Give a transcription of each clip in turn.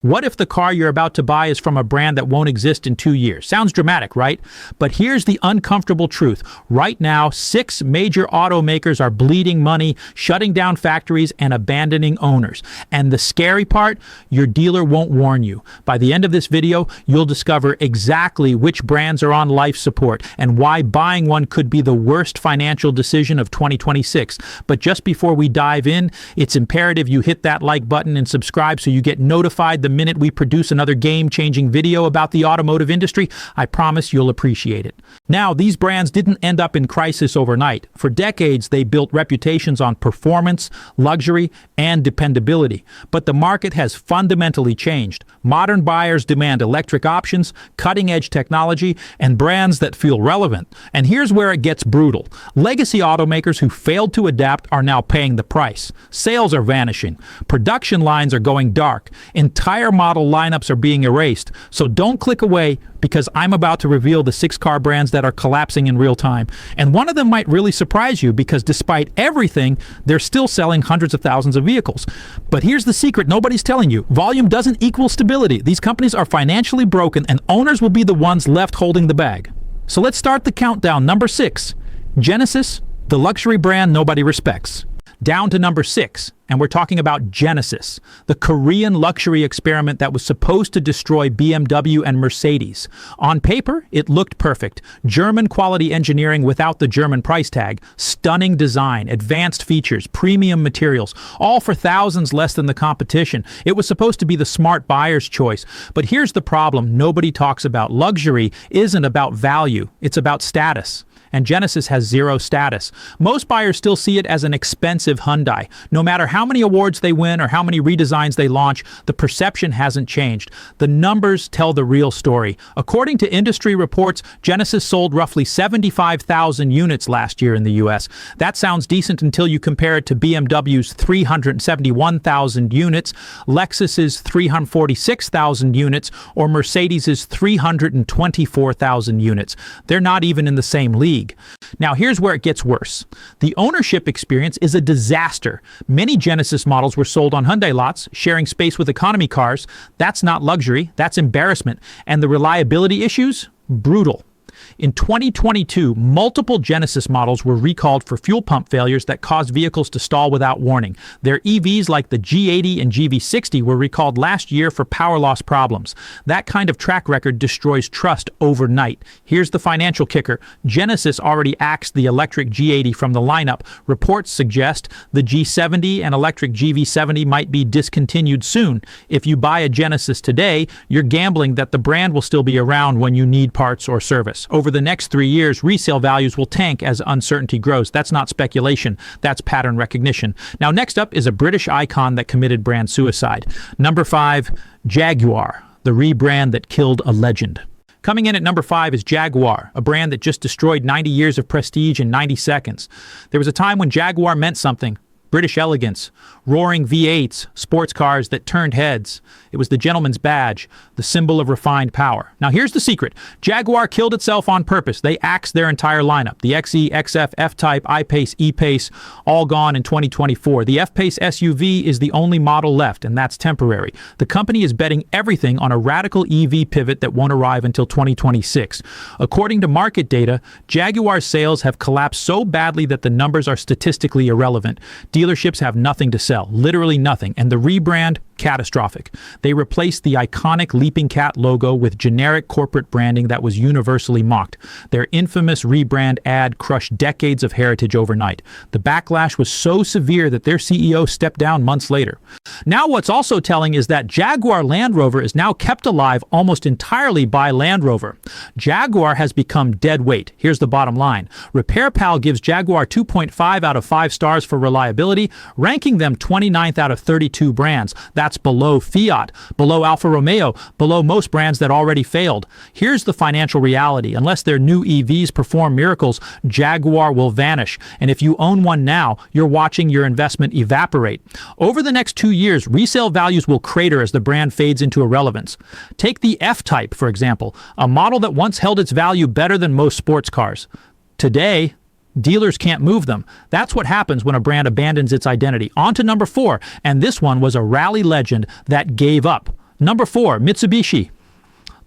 What if the car you're about to buy is from a brand that won't exist in 2 years? Sounds dramatic, right? But here's the uncomfortable truth. Right now, 6 major automakers are bleeding money, shutting down factories, and abandoning owners. And the scary part, your dealer won't warn you. By the end of this video, you'll discover exactly which brands are on life support and why buying one could be the worst financial decision of 2026. But just before we dive in, it's imperative you hit that like button and subscribe so you get notified the minute we produce another game-changing video about the automotive industry. I promise you'll appreciate it. Now, these brands didn't end up in crisis overnight. For decades, they built reputations on performance, luxury, and dependability. But the market has fundamentally changed. Modern buyers demand electric options, cutting-edge technology, and brands that feel relevant. And here's where it gets brutal. Legacy automakers who failed to adapt are now paying the price. Sales are vanishing. Production lines are going dark. Entire model lineups are being erased. So don't click away, because I'm about to reveal the 6 car brands that are collapsing in real time. And one of them might really surprise you, because despite everything, they're still selling hundreds of thousands of vehicles. But here's the secret nobody's telling you. Volume doesn't equal stability. These companies are financially broken, and owners will be the ones left holding the bag. So let's start the countdown. Number 6, Genesis, the luxury brand nobody respects. Down to number 6, and we're talking about Genesis, the Korean luxury experiment that was supposed to destroy BMW and Mercedes. On paper, it looked perfect. German quality engineering without the German price tag, stunning design, advanced features, premium materials, all for thousands less than the competition. It was supposed to be the smart buyer's choice. But here's the problem nobody talks about. Luxury isn't about value, it's about status. And Genesis has 0 status. Most buyers still see it as an expensive Hyundai. No matter how many awards they win or how many redesigns they launch, the perception hasn't changed. The numbers tell the real story. According to industry reports, Genesis sold roughly 75,000 units last year in the US. That sounds decent until you compare it to BMW's 371,000 units, Lexus's 346,000 units, or Mercedes's 324,000 units. They're not even in the same league. Now, here's where it gets worse. The ownership experience is a disaster. Many Genesis models were sold on Hyundai lots, sharing space with economy cars. That's not luxury, that's embarrassment. And the reliability issues? Brutal. In 2022, multiple Genesis models were recalled for fuel pump failures that caused vehicles to stall without warning. Their EVs like the G80 and GV60 were recalled last year for power loss problems. That kind of track record destroys trust overnight. Here's the financial kicker. Genesis already axed the electric G80 from the lineup. Reports suggest the G70 and electric GV70 might be discontinued soon. If you buy a Genesis today, you're gambling that the brand will still be around when you need parts or service. Over the next 3 years, resale values will tank as uncertainty grows. That's not speculation. That's pattern recognition. Now, next up is a British icon that committed brand suicide. Number 5, Jaguar, the rebrand that killed a legend. Coming in at number 5 is Jaguar, a brand that just destroyed 90 years of prestige in 90 seconds. There was a time when Jaguar meant something. British elegance, roaring V8s, sports cars that turned heads. It was the gentleman's badge, the symbol of refined power. Now here's the secret. Jaguar killed itself on purpose. They axed their entire lineup. The XE, XF, F-Type, I-Pace, E-Pace, all gone in 2024. The F-Pace SUV is the only model left, and that's temporary. The company is betting everything on a radical EV pivot that won't arrive until 2026. According to market data, Jaguar's sales have collapsed so badly that the numbers are statistically irrelevant. Dealerships have nothing to sell, literally nothing, and the rebrand, catastrophic. They replaced the iconic Leaping Cat logo with generic corporate branding that was universally mocked. Their infamous rebrand ad crushed decades of heritage overnight. The backlash was so severe that their CEO stepped down months later. Now what's also telling is that Jaguar Land Rover is now kept alive almost entirely by Land Rover. Jaguar has become dead weight. Here's the bottom line. RepairPal gives Jaguar 2.5 out of 5 stars for reliability, ranking them 29th out of 32 brands. That's below Fiat, below Alfa Romeo, below most brands that already failed. Here's the financial reality. Unless their new EVs perform miracles, Jaguar will vanish. And if you own one now, you're watching your investment evaporate. Over the next 2 years, resale values will crater as the brand fades into irrelevance. Take the F-Type, for example, a model that once held its value better than most sports cars. Today, dealers can't move them. That's what happens when a brand abandons its identity. On to number 4, and this one was a rally legend that gave up. Number 4, Mitsubishi,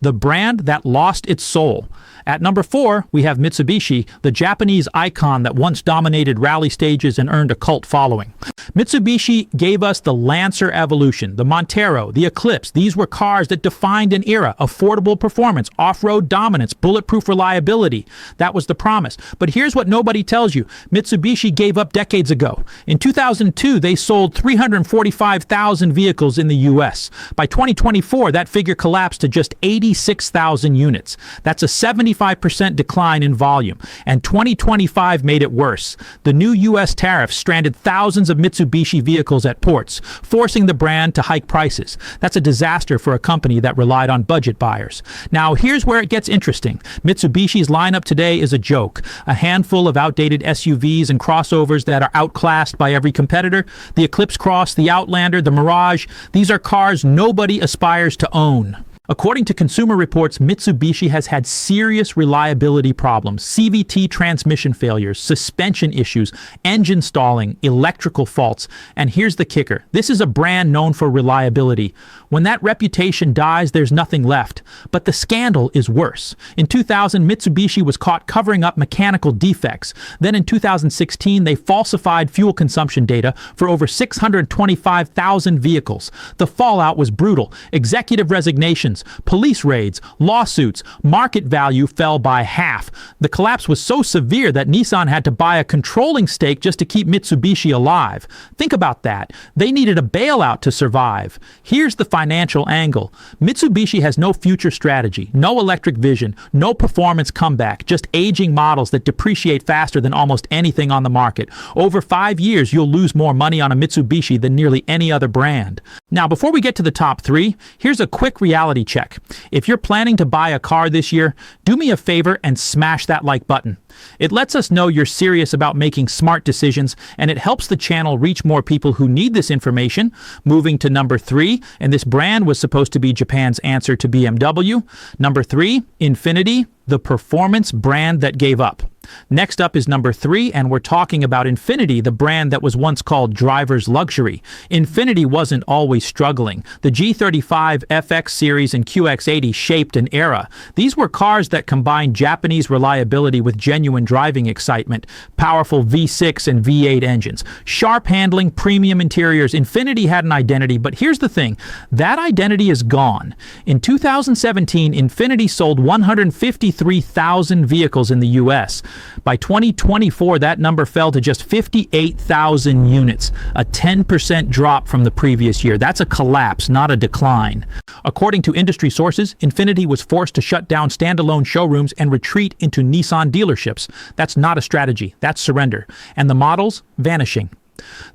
the brand that lost its soul. At number 4, we have Mitsubishi, the Japanese icon that once dominated rally stages and earned a cult following. Mitsubishi gave us the Lancer Evolution, the Montero, the Eclipse. These were cars that defined an era: affordable performance, off-road dominance, bulletproof reliability. That was the promise. But here's what nobody tells you. Mitsubishi gave up decades ago. In 2002, they sold 345,000 vehicles in the U.S. By 2024, that figure collapsed to just 86,000 units. That's a 75% decline in volume, and 2025 made it worse. The new U.S. tariffs stranded thousands of Mitsubishi vehicles at ports, forcing the brand to hike prices. That's a disaster for a company that relied on budget buyers. Now, here's where it gets interesting. Mitsubishi's lineup today is a joke. A handful of outdated SUVs and crossovers that are outclassed by every competitor. The Eclipse Cross, the Outlander, the Mirage, these are cars nobody aspires to own. According to Consumer Reports, Mitsubishi has had serious reliability problems: CVT transmission failures, suspension issues, engine stalling, electrical faults. And here's the kicker. This is a brand known for reliability. When that reputation dies, there's nothing left. But the scandal is worse. In 2000, Mitsubishi was caught covering up mechanical defects. Then in 2016, they falsified fuel consumption data for over 625,000 vehicles. The fallout was brutal. Executive resignations, police raids, lawsuits, market value fell by half. The collapse was so severe that Nissan had to buy a controlling stake just to keep Mitsubishi alive. Think about that. They needed a bailout to survive. Here's the financial angle. Mitsubishi has no future strategy, no electric vision, no performance comeback, just aging models that depreciate faster than almost anything on the market. Over 5 years, you'll lose more money on a Mitsubishi than nearly any other brand. Now, before we get to the top 3, here's a quick reality check. If you're planning to buy a car this year, do me a favor and smash that like button. It lets us know you're serious about making smart decisions, and it helps the channel reach more people who need this information. Moving to number 3, and this brand was supposed to be Japan's answer to BMW. Number 3, Infiniti, the performance brand that gave up. Next up is number 3, and we're talking about Infiniti, the brand that was once called driver's luxury. Infiniti wasn't always struggling. The G35 FX series and QX80 shaped an era. These were cars that combined Japanese reliability with genuine driving excitement, powerful V6 and V8 engines, sharp handling, premium interiors. Infiniti had an identity, but here's the thing. That identity is gone. In 2017, Infiniti sold 153,000 vehicles in the U.S. By 2024, that number fell to just 58,000 units, a 10% drop from the previous year. That's a collapse, not a decline. According to industry sources, Infiniti was forced to shut down standalone showrooms and retreat into Nissan dealerships. That's not a strategy, that's surrender. And the models vanishing.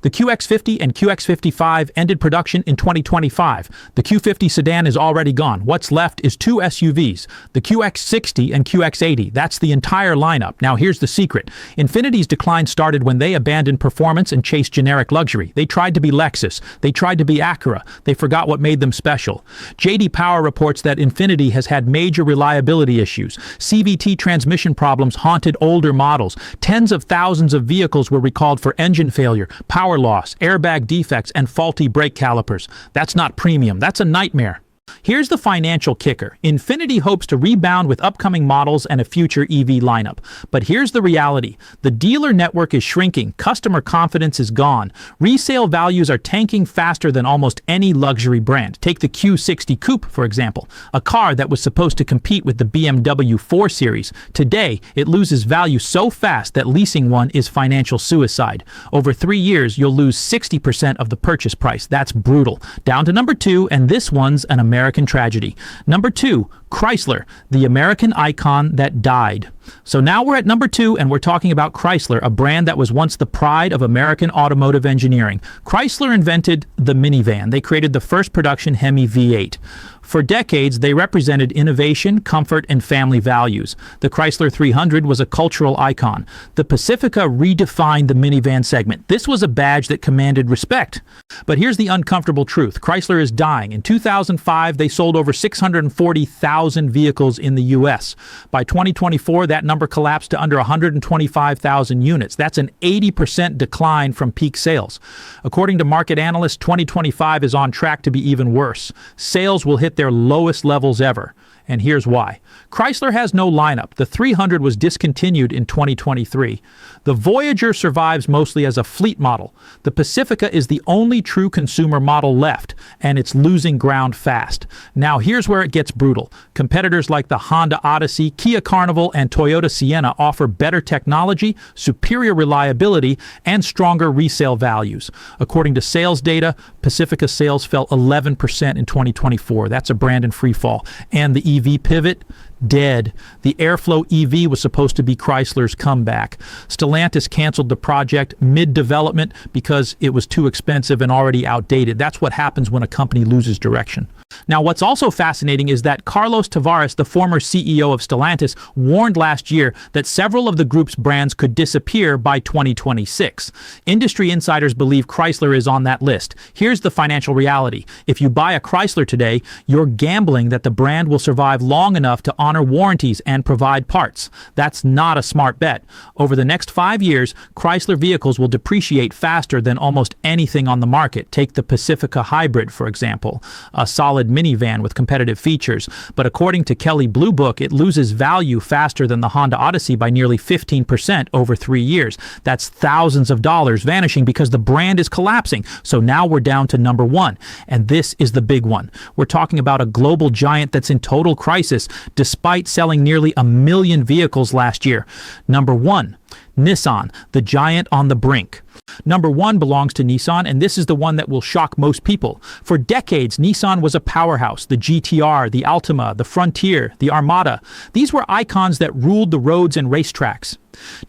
The QX50 and QX55 ended production in 2025. The Q50 sedan is already gone. What's left is 2 SUVs, the QX60 and QX80. That's the entire lineup. Now here's the secret. Infiniti's decline started when they abandoned performance and chased generic luxury. They tried to be Lexus. They tried to be Acura. They forgot what made them special. J.D. Power reports that Infiniti has had major reliability issues. CVT transmission problems haunted older models. Tens of thousands of vehicles were recalled for engine failure, power loss, airbag defects, and faulty brake calipers. That's not premium. That's a nightmare. Here's the financial kicker. Infiniti hopes to rebound with upcoming models and a future EV lineup. But here's the reality. The dealer network is shrinking. Customer confidence is gone. Resale values are tanking faster than almost any luxury brand. Take the Q60 Coupe, for example, a car that was supposed to compete with the BMW 4 Series. Today, it loses value so fast that leasing one is financial suicide. Over 3 years, you'll lose 60% of the purchase price. That's brutal. Down to number 2, and this one's an American tragedy. Number 2, Chrysler, the American icon that died. So now we're at number 2, and we're talking about Chrysler, a brand that was once the pride of American automotive engineering. Chrysler invented the minivan. They created the first production Hemi V8. For decades, they represented innovation, comfort, and family values. The Chrysler 300 was a cultural icon. The Pacifica redefined the minivan segment. This was a badge that commanded respect. But here's the uncomfortable truth. Chrysler is dying. In 2005, they sold over 640,000 100,000 vehicles in the U.S. By 2024, that number collapsed to under 125,000 units. That's an 80% decline from peak sales. According to market analysts, 2025 is on track to be even worse. Sales will hit their lowest levels ever. And here's why. Chrysler has no lineup. The 300 was discontinued in 2023. The Voyager survives mostly as a fleet model. The Pacifica is the only true consumer model left, and it's losing ground fast. Now here's where it gets brutal. Competitors like the Honda Odyssey, Kia Carnival, and Toyota Sienna offer better technology, superior reliability, and stronger resale values. According to sales data, Pacifica sales fell 11% in 2024. That's a brand in free fall. And the EV pivot, dead. The Airflow EV was supposed to be Chrysler's comeback. Stellantis canceled the project mid-development because it was too expensive and already outdated. That's what happens when a company loses direction. Now, what's also fascinating is that Carlos Tavares, the former CEO of Stellantis, warned last year that several of the group's brands could disappear by 2026. Industry insiders believe Chrysler is on that list. Here's the financial reality. If you buy a Chrysler today, you're gambling that the brand will survive long enough to honor warranties and provide parts. That's not a smart bet. Over the next 5 years, Chrysler vehicles will depreciate faster than almost anything on the market. Take the Pacifica Hybrid, for example, a solid minivan with competitive features. But according to Kelley Blue Book, it loses value faster than the Honda Odyssey by nearly 15% over 3 years. That's thousands of dollars vanishing because the brand is collapsing. So now we're down to number one. And this is the big one. We're talking about a global giant that's in total crisis, despite selling nearly 1 million vehicles last year. Number one, Nissan, the giant on the brink. Number one belongs to Nissan, and this is the one that will shock most people. For decades, Nissan was a powerhouse. The GTR, the Altima, the Frontier, the Armada. These were icons that ruled the roads and racetracks.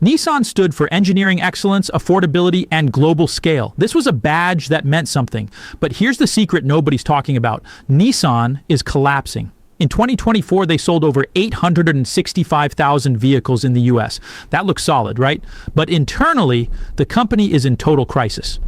Nissan stood for engineering excellence, affordability, and global scale. This was a badge that meant something. But here's the secret nobody's talking about. Nissan is collapsing. In 2024, they sold over 865,000 vehicles in the U.S. That looks solid, right? But internally, the company is in total crisis.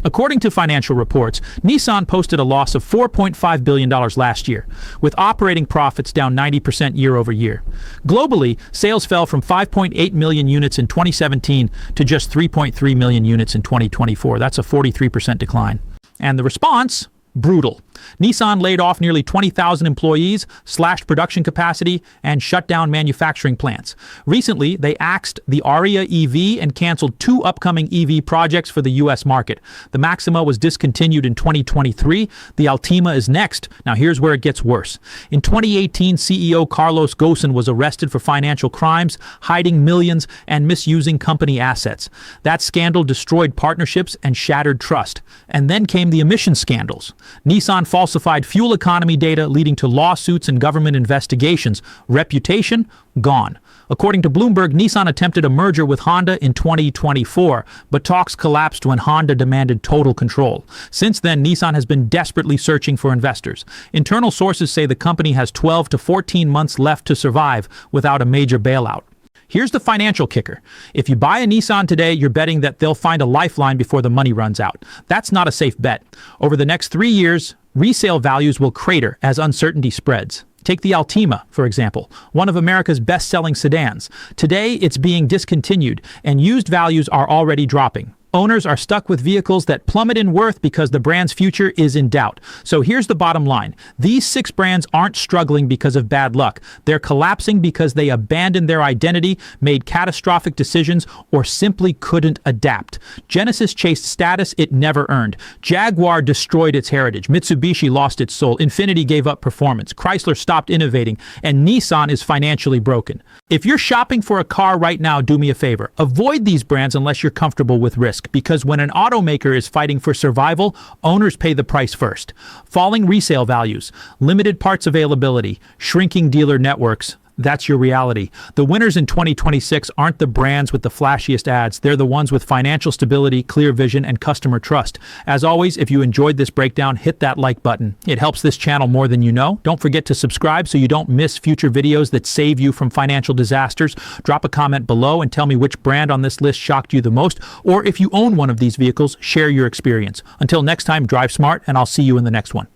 According to financial reports, Nissan posted a loss of $4.5 billion last year, with operating profits down 90% year over year. Globally, sales fell from 5.8 million units in 2017 to just 3.3 million units in 2024. That's a 43% decline. And the response? Brutal. Nissan laid off nearly 20,000 employees, slashed production capacity, and shut down manufacturing plants. Recently, they axed the Aria EV and canceled 2 upcoming EV projects for the U.S. market. The Maxima was discontinued in 2023. The Altima is next. Now here's where it gets worse. In 2018, CEO Carlos Ghosn was arrested for financial crimes, hiding millions, and misusing company assets. That scandal destroyed partnerships and shattered trust. And then came the emission scandals. Nissan falsified fuel economy data, leading to lawsuits and government investigations. Reputation gone. According to Bloomberg, Nissan attempted a merger with Honda in 2024, but talks collapsed when Honda demanded total control. Since then, Nissan has been desperately searching for investors. Internal sources say the company has 12 to 14 months left to survive without a major bailout. Here's the financial kicker. If you buy a Nissan today, you're betting that they'll find a lifeline before the money runs out. That's not a safe bet. Over the next 3 years, resale values will crater as uncertainty spreads. Take the Altima, for example, one of America's best-selling sedans. Today, it's being discontinued, and used values are already dropping. Owners are stuck with vehicles that plummet in worth because the brand's future is in doubt. So here's the bottom line. These 6 brands aren't struggling because of bad luck. They're collapsing because they abandoned their identity, made catastrophic decisions, or simply couldn't adapt. Genesis chased status it never earned. Jaguar destroyed its heritage. Mitsubishi lost its soul. Infiniti gave up performance. Chrysler stopped innovating. And Nissan is financially broken. If you're shopping for a car right now, do me a favor. Avoid these brands unless you're comfortable with risk. Because when an automaker is fighting for survival, owners pay the price first. Falling resale values, limited parts availability, shrinking dealer networks. That's your reality. The winners in 2026 aren't the brands with the flashiest ads. They're the ones with financial stability, clear vision, and customer trust. As always, if you enjoyed this breakdown, hit that like button. It helps this channel more than you know. Don't forget to subscribe so you don't miss future videos that save you from financial disasters. Drop a comment below and tell me which brand on this list shocked you the most. Or if you own one of these vehicles, share your experience. Until next time, drive smart, and I'll see you in the next one.